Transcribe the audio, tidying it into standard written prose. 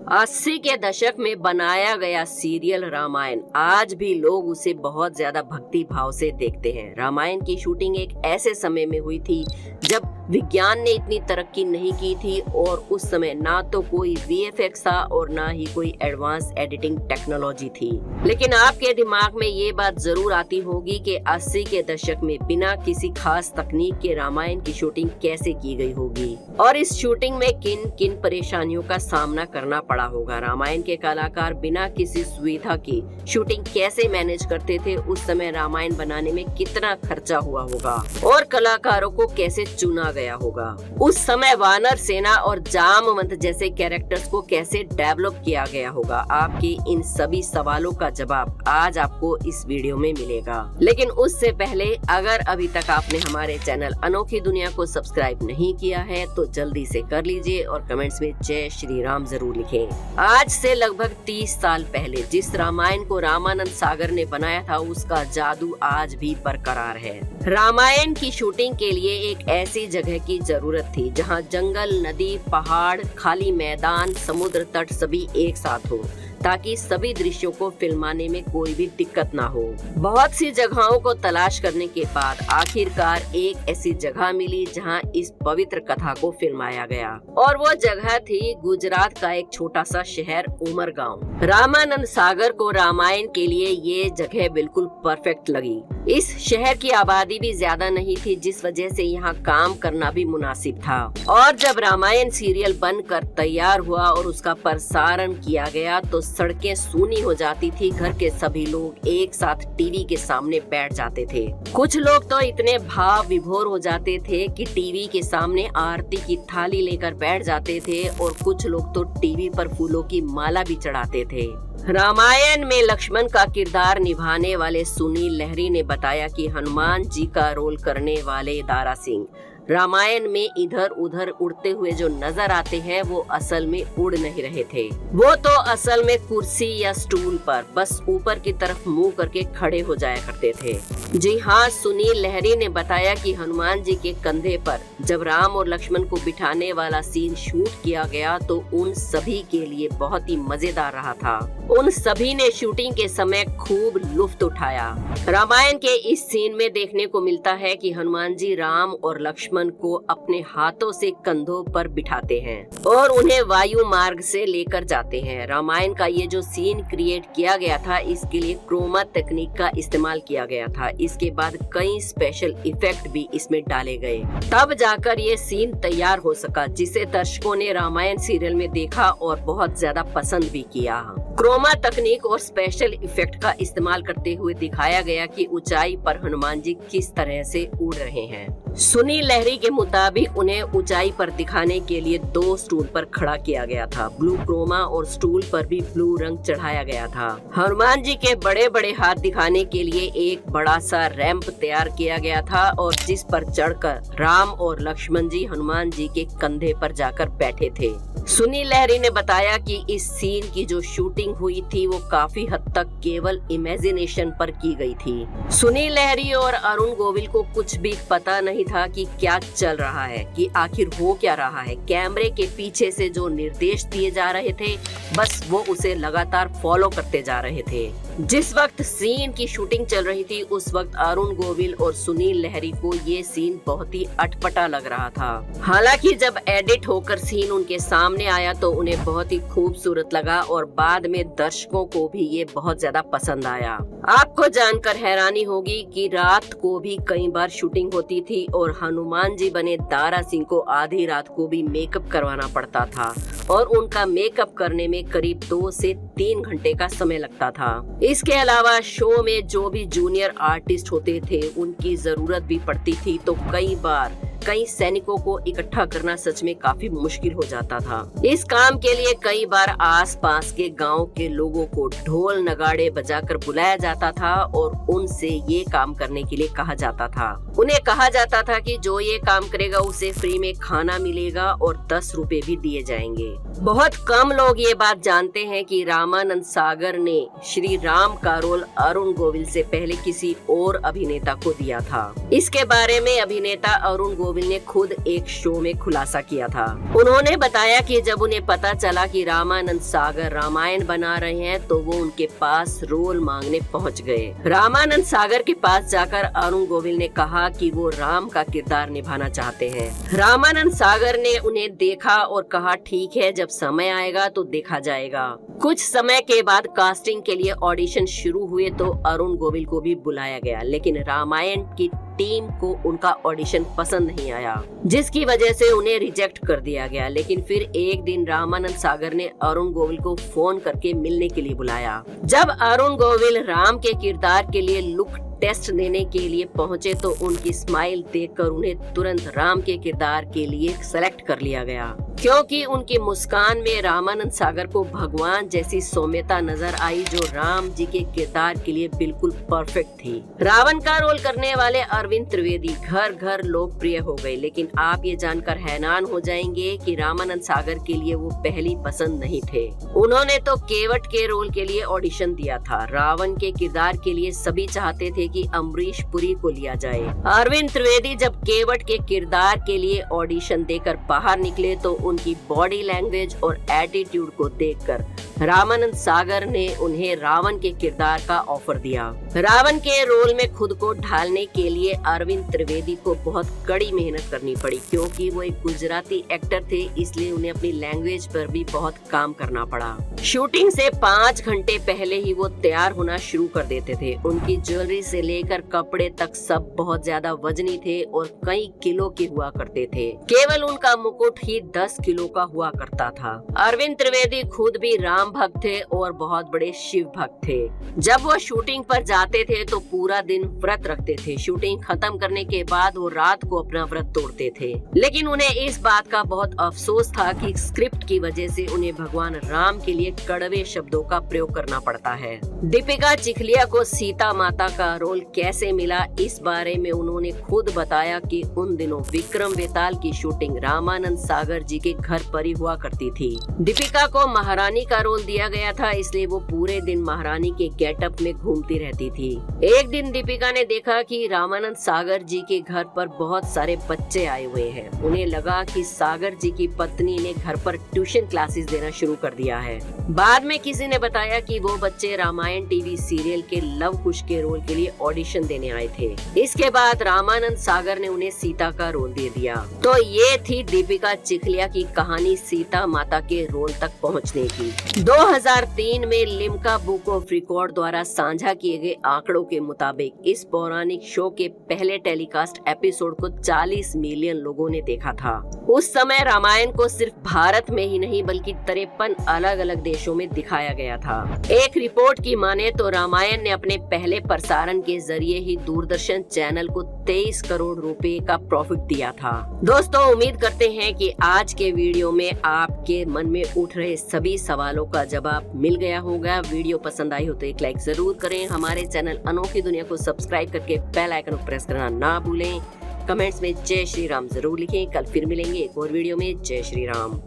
80 के दशक में बनाया गया सीरियल रामायण आज भी लोग उसे बहुत ज्यादा भक्ति भाव से देखते हैं। रामायण की शूटिंग एक ऐसे समय में हुई थी जब विज्ञान ने इतनी तरक्की नहीं की थी और उस समय ना तो कोई वीएफएक्स था और ना ही कोई एडवांस एडिटिंग टेक्नोलॉजी थी। लेकिन आपके दिमाग में ये बात जरूर आती होगी कि 80 के दशक में बिना किसी खास तकनीक के रामायण की शूटिंग कैसे की गई होगी और इस शूटिंग में किन किन परेशानियों का सामना करना पड़ा होगा। रामायण के कलाकार बिना किसी सुविधा की शूटिंग कैसे मैनेज करते थे, उस समय रामायण बनाने में कितना खर्चा हुआ होगा और कलाकारों को कैसे चुना गया होगा। उस समय वानर सेना और जामवंत जैसे कैरेक्टर्स को कैसे डेवलप किया गया होगा। आपके इन सभी सवालों का जवाब आज आपको इस वीडियो में मिलेगा। लेकिन उससे पहले अगर अभी तक आपने हमारे चैनल अनोखी दुनिया को सब्सक्राइब नहीं किया है तो जल्दी से कर लीजिए और कमेंट्स में जय श्री राम जरूर लिखें। आज से लगभग 30 साल पहले जिस रामायण को रामानंद सागर ने बनाया था उसका जादू आज भी बरकरार है। रामायण की शूटिंग के लिए एक ऐसी जगह की जरूरत थी जहां जंगल, नदी, पहाड़, खाली मैदान, समुद्र तट सभी एक साथ हो ताकि सभी दृश्यों को फिल्माने में कोई भी दिक्कत ना हो। बहुत सी जगहों को तलाश करने के बाद आखिरकार एक ऐसी जगह मिली जहां इस पवित्र कथा को फिल्माया गया और वो जगह थी गुजरात का एक छोटा सा शहर उमरगांव। रामानंद सागर को रामायण के लिए ये जगह बिल्कुल परफेक्ट लगी। इस शहर की आबादी भी ज्यादा नहीं थी जिस वजह से यहाँ काम करना भी मुनासिब था। और जब रामायण सीरियल बनकर तैयार हुआ और उसका प्रसारण किया गया तो सड़कें सूनी हो जाती थी। घर के सभी लोग एक साथ टीवी के सामने बैठ जाते थे। कुछ लोग तो इतने भाव विभोर हो जाते थे कि टीवी के सामने आरती की थाली लेकर बैठ जाते थे और कुछ लोग तो टीवी पर फूलों की माला भी चढ़ाते थे। रामायण में लक्ष्मण का किरदार निभाने वाले सुनील लहरी ने बताया कि हनुमान जी का रोल करने वाले दारा सिंह रामायण में इधर उधर उड़ते हुए जो नजर आते हैं वो असल में उड़ नहीं रहे थे। वो तो असल में कुर्सी या स्टूल पर बस ऊपर की तरफ मुंह करके खड़े हो जाया करते थे। जी हाँ, सुनील लहरी ने बताया कि हनुमान जी के कंधे पर जब राम और लक्ष्मण को बिठाने वाला सीन शूट किया गया तो उन सभी के लिए बहुत ही मजेदार रहा था। उन सभी ने शूटिंग के समय खूब लुत्फ उठाया। रामायण के इस सीन में देखने को मिलता है कि हनुमान जी राम और लक्ष्मण को अपने हाथों से कंधों पर बिठाते हैं और उन्हें वायु मार्ग से लेकर जाते हैं। रामायण का ये जो सीन क्रिएट किया गया था इसके लिए क्रोमा तकनीक का इस्तेमाल किया गया था। इसके बाद कई स्पेशल इफेक्ट भी इसमें डाले गए, तब जाकर ये सीन तैयार हो सका जिसे दर्शकों ने रामायण सीरियल में देखा और बहुत ज्यादा पसंद भी किया। क्रोमा तकनीक और स्पेशल इफेक्ट का इस्तेमाल करते हुए दिखाया गया कि ऊंचाई पर हनुमान जी किस तरह से उड़ रहे हैं। सुनील लहरी के मुताबिक उन्हें ऊंचाई पर दिखाने के लिए 2 स्टूल पर खड़ा किया गया था। ब्लू क्रोमा और स्टूल पर भी ब्लू रंग चढ़ाया गया था। हनुमान जी के बड़े बड़े हाथ दिखाने के लिए एक बड़ा सा रैंप तैयार किया गया था और जिस पर चढ़कर राम और लक्ष्मण जी हनुमान जी के कंधे पर जाकर बैठे थे। सुनील लहरी ने बताया कि इस सीन की जो शूटिंग हुई थी वो काफी हद तक केवल इमेजिनेशन पर की गई थी। सुनील लहरी और अरुण गोविल को कुछ भी पता नहीं था कि क्या चल रहा है, कि आखिर हो क्या रहा है। कैमरे के पीछे से जो निर्देश दिए जा रहे थे बस वो उसे लगातार फॉलो करते जा रहे थे। जिस वक्त सीन की शूटिंग चल रही थी उस वक्त अरुण गोविल और सुनील लहरी को ये सीन बहुत ही अटपटा लग रहा था। हालांकि जब एडिट होकर सीन उनके सामने आया तो उन्हें बहुत ही खूबसूरत लगा और बाद में दर्शकों को भी ये बहुत ज्यादा पसंद आया। आपको जानकर हैरानी होगी कि रात को भी कई बार शूटिंग होती थी और हनुमान जी बने दारा सिंह को आधी रात को भी मेकअप करवाना पड़ता था और उनका मेकअप करने में करीब 2 से 3 घंटे का समय लगता था। इसके अलावा शो में जो भी जूनियर आर्टिस्ट होते थे उनकी जरूरत भी पड़ती थी तो कई बार कई सैनिकों को इकट्ठा करना सच में काफी मुश्किल हो जाता था। इस काम के लिए कई बार आसपास के गांव के लोगों को ढोल नगाड़े बजाकर बुलाया जाता था और उनसे ये काम करने के लिए कहा जाता था। उन्हें कहा जाता था कि जो ये काम करेगा उसे फ्री में खाना मिलेगा और 10 रुपए भी दिए जाएंगे। बहुत कम लोग ये बात जानते हैं कि रामानंद सागर ने श्री राम का रोल अरुण गोविल से पहले किसी और अभिनेता को दिया था। इसके बारे में अभिनेता अरुण गोविल गोविल ने खुद एक शो में खुलासा किया था। उन्होंने बताया कि जब उन्हें पता चला कि रामानंद सागर रामायण बना रहे हैं तो वो उनके पास रोल मांगने पहुंच गए। रामानंद सागर के पास जाकर अरुण गोविल ने कहा कि वो राम का किरदार निभाना चाहते हैं। रामानंद सागर ने उन्हें देखा और कहा ठीक है, जब समय आएगा तो देखा जाएगा। कुछ समय के बाद कास्टिंग के लिए ऑडिशन शुरू हुए तो अरुण गोविल को भी बुलाया गया, लेकिन रामायण की टीम को उनका ऑडिशन पसंद नहीं आया, जिसकी वजह से उन्हें रिजेक्ट कर दिया गया। लेकिन फिर एक दिन रामानंद सागर ने अरुण गोविल को फोन करके मिलने के लिए बुलाया। जब अरुण गोविल राम के किरदार के लिए लुक टेस्ट देने के लिए पहुंचे तो उनकी स्माइल देखकर उन्हें तुरंत राम के किरदार के लिए सेलेक्ट कर लिया गया, क्योंकि उनकी मुस्कान में रामानंद सागर को भगवान जैसी सौम्यता नजर आई जो राम जी के किरदार के लिए बिल्कुल परफेक्ट थी। रावण का रोल करने वाले अरविंद त्रिवेदी घर घर लोकप्रिय हो गए, लेकिन आप ये जानकर हैरान हो जाएंगे कि रामानंद सागर के लिए वो पहली पसंद नहीं थे। उन्होंने तो केवट के रोल के लिए ऑडिशन दिया था। रावण के किरदार के लिए सभी चाहते थे कि अमरीश पुरी को लिया जाए। अरविंद त्रिवेदी जब केवट के किरदार के लिए ऑडिशन देकर बाहर निकले तो उनकी बॉडी लैंग्वेज और एटीट्यूड को देखकर रामानंद सागर ने उन्हें रावण के किरदार का ऑफर दिया। रावण के रोल में खुद को ढालने के लिए अरविंद त्रिवेदी को बहुत कड़ी मेहनत करनी पड़ी, क्योंकि वो एक गुजराती एक्टर थे, इसलिए उन्हें अपनी लैंग्वेज पर भी बहुत काम करना पड़ा। शूटिंग से 5 घंटे पहले ही वो तैयार होना शुरू कर देते थे। उनकी ज्वेलरी से लेकर कपड़े तक सब बहुत ज्यादा वजनी थे और कई किलो के हुआ करते थे। केवल उनका मुकुट ही 10 किलो का हुआ करता था। अरविंद त्रिवेदी खुद भी राम भक्त थे और बहुत बड़े शिव भक्त थे। जब वो शूटिंग पर जाते थे तो पूरा दिन व्रत रखते थे। शूटिंग खत्म करने के बाद वो रात को अपना व्रत तोड़ते थे, लेकिन उन्हें इस बात का बहुत अफसोस था कि स्क्रिप्ट की वजह से उन्हें भगवान राम के लिए कड़वे शब्दों का प्रयोग करना पड़ता है। दीपिका चिखलिया को सीता माता का रोल कैसे मिला, इस बारे में उन्होंने खुद बताया कि उन दिनों विक्रम बेताल की शूटिंग रामानंद सागर जी के घर पर ही हुआ करती थी। दीपिका को महारानी का रोल दिया गया था, इसलिए वो पूरे दिन महारानी के गेटअप में घूमती रहती थी। एक दिन दीपिका ने देखा कि रामानंद सागर जी के घर पर बहुत सारे बच्चे आए हुए हैं। उन्हें लगा कि सागर जी की पत्नी ने घर पर ट्यूशन क्लासेस देना शुरू कर दिया है। बाद में किसी ने बताया कि वो बच्चे रामायण टीवी सीरियल के लव कुश के रोल के लिए ऑडिशन देने आए थे। इसके बाद रामानंद सागर ने उन्हें सीता का रोल दे दिया। तो ये थी दीपिका चिखलिया की कहानी सीता माता के रोल तक पहुंचने की। 2003 में लिम्का बुक ऑफ रिकॉर्ड द्वारा साझा किए गए आंकड़ों के मुताबिक इस पौराणिक शो के पहले टेलीकास्ट एपिसोड को 40 मिलियन लोगों ने देखा था। उस समय रामायण को सिर्फ भारत में ही नहीं बल्कि 53 अलग अलग देशों में दिखाया गया था। एक रिपोर्ट की माने तो रामायण ने अपने पहले प्रसारण के जरिए ही दूरदर्शन चैनल को 23 करोड़ रुपए का प्रॉफिट दिया था। दोस्तों, उम्मीद करते हैं कि आज के वीडियो में आपके मन में उठ रहे सभी सवालों का जवाब मिल गया होगा। वीडियो पसंद आई हो तो एक लाइक जरूर करें। हमारे चैनल अनोखी दुनिया को सब्सक्राइब करके बेल आइकन को प्रेस करना ना भूलें। कमेंट्स में जय श्री राम जरूर लिखें। कल फिर मिलेंगे एक और वीडियो में। जय श्री राम।